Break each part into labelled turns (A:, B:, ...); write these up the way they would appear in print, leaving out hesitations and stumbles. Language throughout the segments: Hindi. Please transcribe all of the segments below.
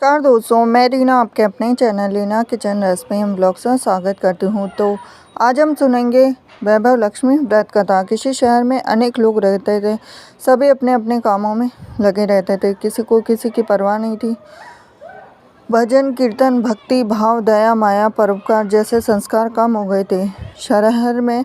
A: नमस्कार दोस्तों, मैं रीना आपके अपने channel Reena kitchen recipe and blogs में स्वागत करती हूँ। तो आज हम सुनेंगे वैभव लक्ष्मी व्रत कथा। किसी शहर में अनेक लोग रहते थे। सभी अपने अपने कामों में लगे रहते थे। किसी को किसी की परवाह नहीं थी। भजन कीर्तन भक्ति भाव दया माया परोपकार जैसे संस्कार कम हो गए थे। शहर में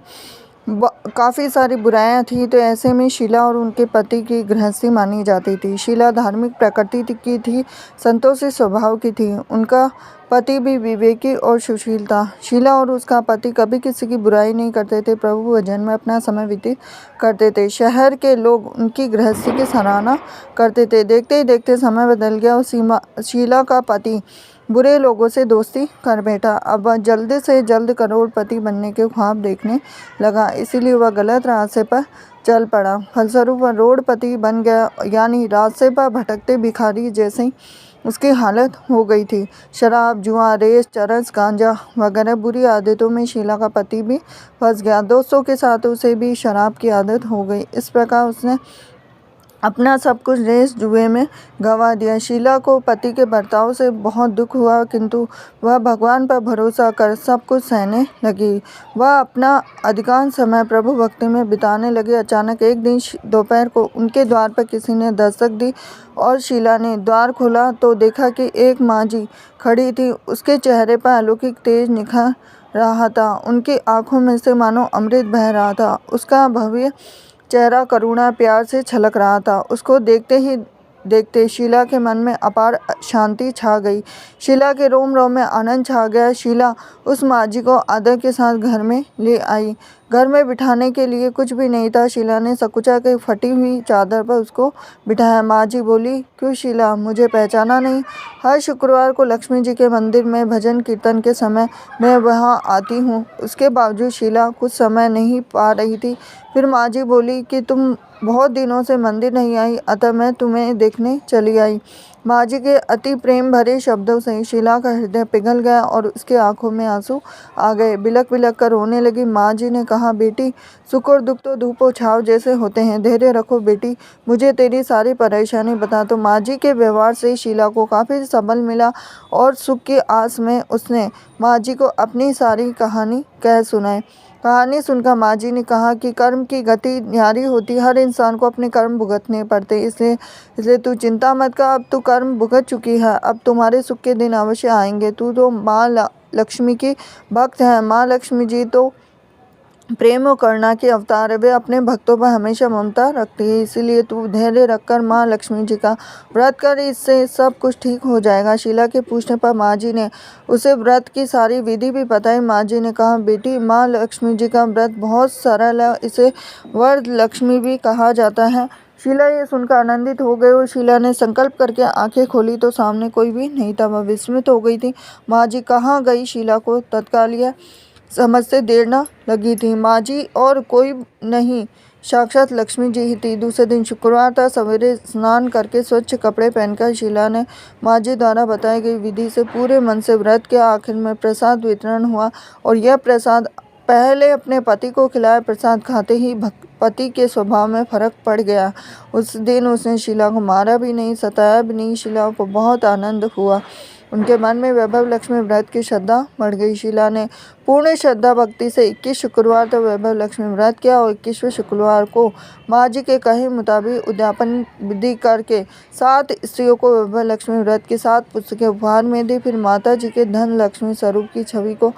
A: काफ़ी सारी बुराइयां थी। तो ऐसे में शीला और उनके पति की गृहस्थी मानी जाती थी। शीला धार्मिक प्रकृति की थी, संतोषी स्वभाव की थी। उनका पति भी विवेकी और सुशील था। शीला और उसका पति कभी किसी की बुराई नहीं करते थे। प्रभु भजन में अपना समय व्यतीत करते थे। शहर के लोग उनकी गृहस्थी की सराहना करते थे। देखते ही देखते समय बदल गया और शीला का पति बुरे लोगों से दोस्ती कर बैठा। अब वह जल्द से जल्द करोड़पति बनने के ख्वाब देखने लगा, इसीलिए वह गलत रास्ते पर चल पड़ा। फलस्वरूप वह रोडपति बन गया, यानी रास्ते पर भटकते भिखारी जैसी उसकी हालत हो गई थी। शराब जुआ रेस चरस गांजा वगैरह बुरी आदतों में शीला का पति भी फंस गया। दोस्तों के साथ उसे भी शराब की आदत हो गई। इस प्रकार उसने अपना सब कुछ रेस जुए में गंवा दिया। शीला को पति के बर्ताव से बहुत दुख हुआ, किंतु वह भगवान पर भरोसा कर सब कुछ सहने लगी। वह अपना अधिकांश समय प्रभु भक्ति में बिताने लगी। अचानक एक दिन दोपहर को उनके द्वार पर किसी ने दस्तक दी और शीला ने द्वार खोला तो देखा कि एक माँ जी खड़ी थी। उसके चेहरे पर अलौकिक तेज निखर रहा था। उनकी आंखों में से मानो अमृत बह रहा था। उसका भव्य चेहरा करुणा प्यार से छलक रहा था। उसको देखते ही देखते शीला के मन में अपार शांति छा गई। शीला के रोम रोम में आनंद छा गया। शीला उस माँ जी को आदर के साथ घर में ले आई। घर में बिठाने के लिए कुछ भी नहीं था। शीला ने सकुचा के फटी हुई चादर पर उसको बिठाया। माँ जी बोली, क्यों शीला, मुझे पहचाना नहीं? हर शुक्रवार को लक्ष्मी जी के मंदिर में भजन कीर्तन के समय मैं वहाँ आती हूँ। उसके बावजूद शीला कुछ समय नहीं पा रही थी। फिर माँ जी बोली कि तुम बहुत दिनों से मंदिर नहीं आई, अतः मैं तुम्हें देखने चली आई। माँ जी के अति प्रेम भरे शब्दों से शीला का हृदय पिघल गया और उसके आंखों में आंसू आ गए। बिलक बिलक कर रोने लगी। माँ जी ने कहा, बेटी, सुख और दुख तो धूप और छाव जैसे होते हैं। धैर्य रखो बेटी, मुझे तेरी सारी परेशानी बता। तो माँ जी के व्यवहार से शीला को काफ़ी सबल मिला और सुख की आस में उसने माँ जी को अपनी सारी कहानी कह सुनाई। कहानी सुनकर माँ जी ने कहा कि कर्म की गति न्यारी होती, हर इंसान को अपने कर्म भुगतने पड़ते। इसलिए तू चिंता मत कर, अब तू कर्म भुगत चुकी है, अब तुम्हारे सुख के दिन अवश्य आएंगे। तू तो माँ लक्ष्मी की भक्त है। माँ लक्ष्मी जी तो प्रेम और करुणा के अवतार है। वे अपने भक्तों पर हमेशा ममता रखती है। इसीलिए तू धैर्य रखकर माँ लक्ष्मी जी का व्रत कर, इससे सब कुछ ठीक हो जाएगा। शीला के पूछने पर माँ जी ने उसे व्रत की सारी विधि भी बताई। माँ जी ने कहा, बेटी, माँ लक्ष्मी जी का व्रत बहुत सरल है, इसे वर लक्ष्मी भी कहा जाता है। शीला ये सुनकर आनंदित हो गई और शीला ने संकल्प करके आंखें खोली तो सामने कोई भी नहीं था। वह विस्मित हो गई थी। माँ जी कहाँ गई? शीला को तत्काल यह समझते देर न लगी थी। माँ जी और कोई नहीं, साक्षात लक्ष्मी जी ही थी। दूसरे दिन शुक्रवार था। सवेरे स्नान करके स्वच्छ कपड़े पहनकर शीला ने माँ जी द्वारा बताई गई विधि से पूरे मन से व्रत किया। आखिर में प्रसाद वितरण हुआ और यह प्रसाद पहले अपने पति को खिलाया। प्रसाद खाते ही पति के स्वभाव में फर्क पड़ गया। उस दिन उसने शीला को मारा भी नहीं, सताया भी नहीं। शीला को बहुत आनंद हुआ। उनके मन में वैभव लक्ष्मी व्रत की श्रद्धा बढ़ गई। शीला ने पूर्ण श्रद्धा भक्ति से 21 शुक्रवार तक वैभव लक्ष्मी व्रत किया और 21वें शुक्रवार को माँ जी के कहे मुताबिक उद्यापन विधि करके 7 स्त्रियों को वैभव लक्ष्मी व्रत की 7 पुस्तकें उपहार में दी। फिर माता जी के धन लक्ष्मी स्वरूप की छवि को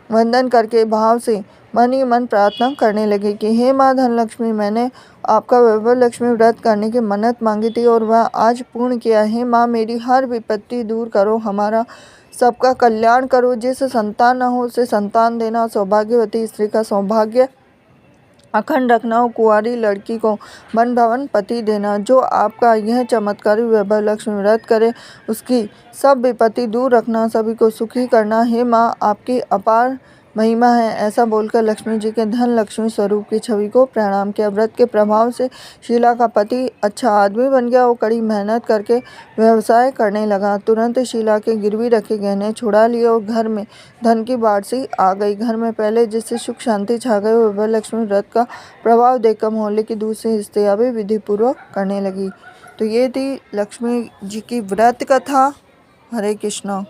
A: वंदन करके भाव से मन ही मन प्रार्थना करने लगे कि हे माँ धनलक्ष्मी, मैंने आपका वैभव लक्ष्मी व्रत करने की मन्नत मांगी थी और वह आज पूर्ण किया है। माँ, मेरी हर विपत्ति दूर करो, हमारा सबका कल्याण करो। जिसे संतान न हो उसे संतान देना, सौभाग्यवती स्त्री का सौभाग्य अखंड रखना और कुंवारी लड़की को मन भवन पति देना। जो आपका यह चमत्कारी वैभव लक्ष्मी व्रत करे उसकी सब विपत्ति दूर रखना, सभी को सुखी करना। हे माँ, आपकी अपार महिमा है। ऐसा बोलकर लक्ष्मी जी के धन लक्ष्मी स्वरूप की छवि को प्रणाम किया। व्रत के प्रभाव से शीला का पति अच्छा आदमी बन गया और कड़ी मेहनत करके व्यवसाय करने लगा। तुरंत शीला के गिरवी रखे गहने छुड़ा लिए और घर में धन की बाढ़ सी आ गई। घर में पहले जिससे सुख शांति छा गई, वैभव लक्ष्मी व्रत का प्रभाव देखकर मोहल्ले की दूसरी स्त्रियां भी विधि पूर्वक करने लगी। तो ये थी लक्ष्मी जी की व्रत कथा। हरे कृष्णा।